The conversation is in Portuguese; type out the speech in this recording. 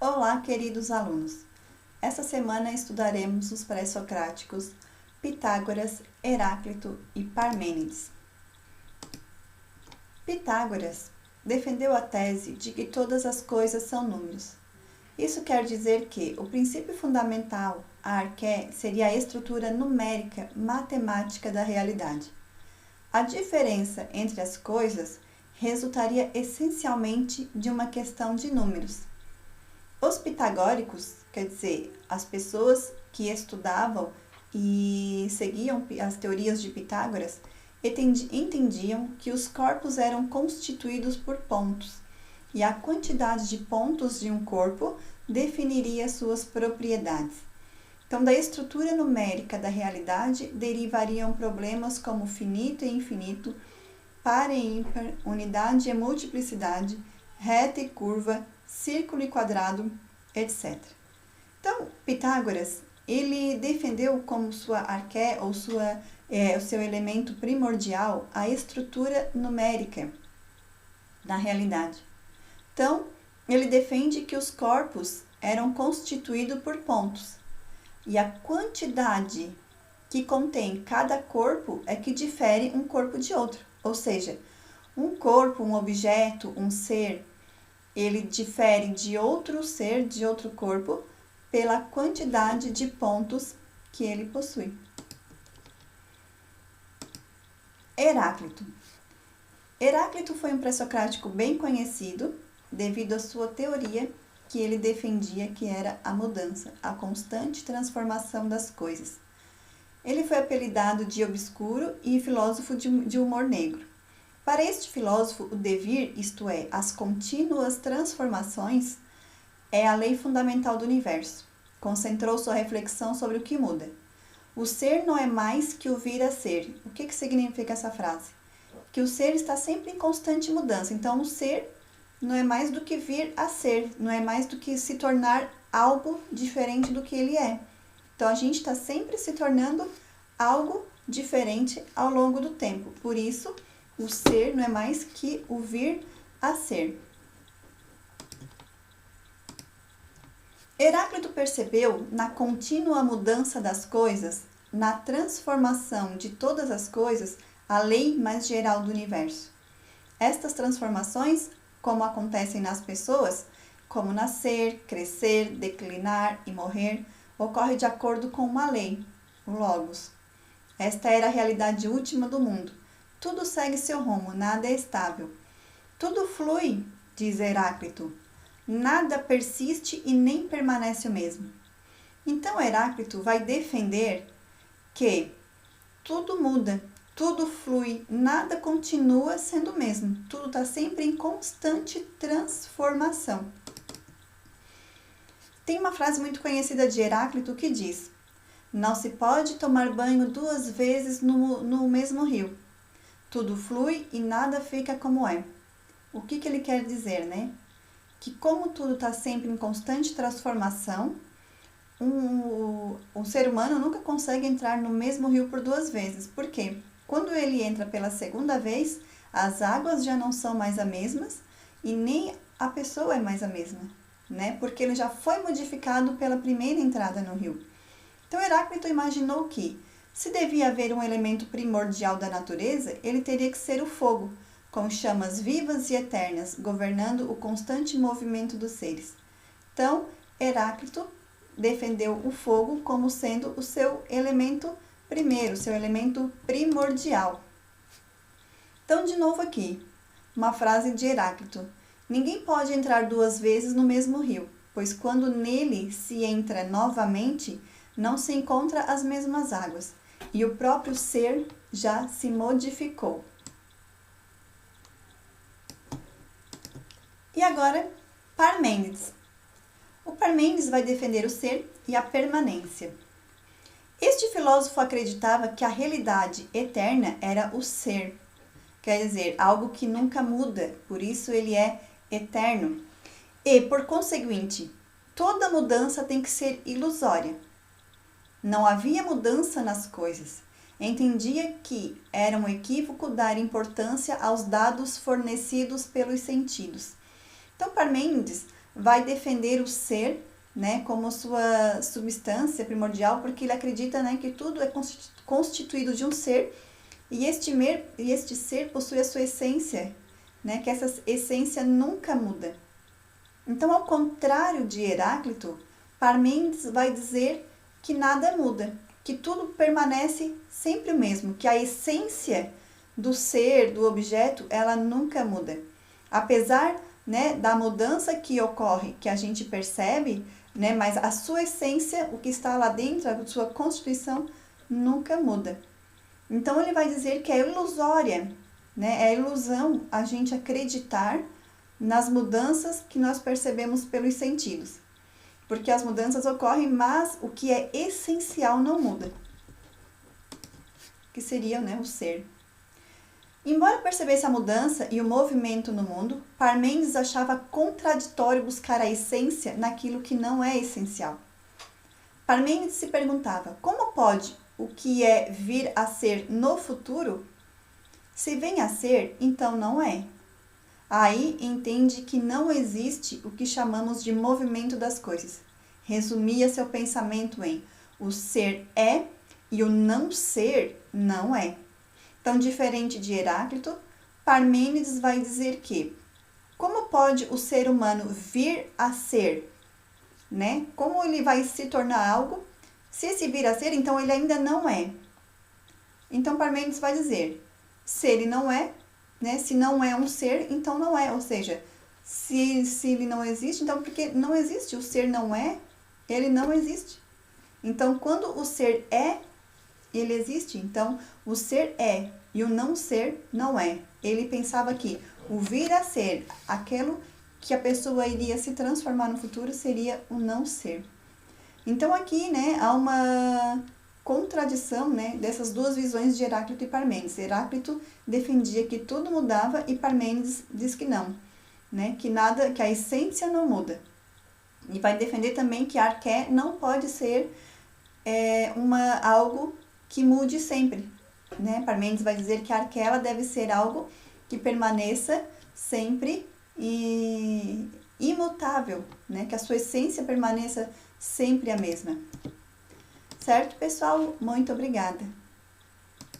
Olá, queridos alunos! Essa semana estudaremos os pré-socráticos Pitágoras, Heráclito e Parmênides. Pitágoras defendeu a tese de que todas as coisas são números. Isso quer dizer que o princípio fundamental, a arqué, seria a estrutura numérica matemática da realidade. A diferença entre as coisas resultaria essencialmente de uma questão de números. Os pitagóricos, quer dizer, as pessoas que estudavam e seguiam as teorias de Pitágoras, entendiam que os corpos eram constituídos por pontos, e a quantidade de pontos de um corpo definiria suas propriedades. Então, da estrutura numérica da realidade derivariam problemas como finito e infinito, par e ímpar, unidade e multiplicidade, reta e curva, círculo e quadrado, etc. Então, Pitágoras, ele defendeu como sua arqué, ou o seu elemento primordial, a estrutura numérica da realidade. Então, ele defende que os corpos eram constituídos por pontos, e a quantidade que contém cada corpo é que difere um corpo de outro. Ou seja, um corpo, um objeto, um ser, ele difere de outro ser, de outro corpo, pela quantidade de pontos que ele possui. Heráclito. Heráclito foi um pré-socrático bem conhecido devido à sua teoria que ele defendia, que era a mudança, a constante transformação das coisas. Ele foi apelidado de obscuro e filósofo de humor negro. Para este filósofo, o devir, isto é, as contínuas transformações, é a lei fundamental do universo. Concentrou sua reflexão sobre o que muda. O ser não é mais que o vir a ser. O que significa essa frase? Que o ser está sempre em constante mudança. Então, o ser não é mais do que vir a ser, não é mais do que se tornar algo diferente do que ele é. Então, a gente está sempre se tornando algo diferente ao longo do tempo. Por isso, o ser não é mais que o vir a ser. Heráclito percebeu na contínua mudança das coisas, na transformação de todas as coisas, a lei mais geral do universo. Estas transformações, como acontecem nas pessoas, como nascer, crescer, declinar e morrer, ocorre de acordo com uma lei, o logos. Esta era a realidade última do mundo. Tudo segue seu rumo, nada é estável. Tudo flui, diz Heráclito. Nada persiste e nem permanece o mesmo. Então, Heráclito vai defender que tudo muda, tudo flui, nada continua sendo o mesmo. Tudo está sempre em constante transformação. Tem uma frase muito conhecida de Heráclito que diz: não se pode tomar banho 2 vezes no mesmo rio. Tudo flui e nada fica como é. O que ele quer dizer, né? Que como tudo está sempre em constante transformação, um ser humano nunca consegue entrar no mesmo rio por 2 vezes. Por quê? Quando ele entra pela segunda vez, as águas já não são mais as mesmas e nem a pessoa é mais a mesma, né? Porque ele já foi modificado pela primeira entrada no rio. Então, Heráclito imaginou que, se devia haver um elemento primordial da natureza, ele teria que ser o fogo, com chamas vivas e eternas, governando o constante movimento dos seres. Então, Heráclito defendeu o fogo como sendo o seu elemento primeiro, seu elemento primordial. Então, de novo aqui, uma frase de Heráclito: ninguém pode entrar 2 vezes no mesmo rio, pois quando nele se entra novamente, não se encontra as mesmas águas, e o próprio ser já se modificou. E agora, Parmênides. O Parmênides vai defender o ser e a permanência. Este filósofo acreditava que a realidade eterna era o ser, quer dizer, algo que nunca muda, por isso ele é eterno. E, por conseguinte, toda mudança tem que ser ilusória. Não havia mudança nas coisas. Entendia que era um equívoco dar importância aos dados fornecidos pelos sentidos. Então, Parmênides vai defender o ser, né, como sua substância primordial, porque ele acredita, né, que tudo é constituído de um ser, e este ser possui a sua essência, né, que essa essência nunca muda. Então, ao contrário de Heráclito, Parmênides vai dizer que nada muda, que tudo permanece sempre o mesmo, que a essência do ser, do objeto, ela nunca muda. Apesar, né, da mudança que ocorre, que a gente percebe, né, mas a sua essência, o que está lá dentro, a sua constituição, nunca muda. Então, ele vai dizer que é ilusória, né, é ilusão a gente acreditar nas mudanças que nós percebemos pelos sentidos. Porque as mudanças ocorrem, mas o que é essencial não muda. Que seria, né, o ser. Embora percebesse a mudança e o movimento no mundo, Parmênides achava contraditório buscar a essência naquilo que não é essencial. Parmênides se perguntava, como pode o que é vir a ser no futuro? Se vem a ser, então não é. Aí entende que não existe o que chamamos de movimento das coisas. Resumia seu pensamento em o ser é e o não ser não é. Então, diferente de Heráclito, Parmênides vai dizer que como pode o ser humano vir a ser, né? Como ele vai se tornar algo? Se esse vir a ser, então ele ainda não é. Então, Parmênides vai dizer, se ele não é, né? Se não é um ser, então não é. Ou seja, se ele não existe, então porque não existe, o ser não é, ele não existe. Então, quando o ser é, ele existe. Então, o ser é e o não ser não é. Ele pensava que o vir a ser, aquilo que a pessoa iria se transformar no futuro, seria o não ser. Então, aqui, né, há uma contradição, né, dessas duas visões de Heráclito e Parmênides. Heráclito defendia que tudo mudava e Parmênides diz que não, né, que nada, que a essência não muda. E vai defender também que a arqué não pode ser algo que mude sempre, né? Parmênides vai dizer que a arqué ela deve ser algo que permaneça sempre e imutável, né? Que a sua essência permaneça sempre a mesma. Certo, pessoal? Muito obrigada!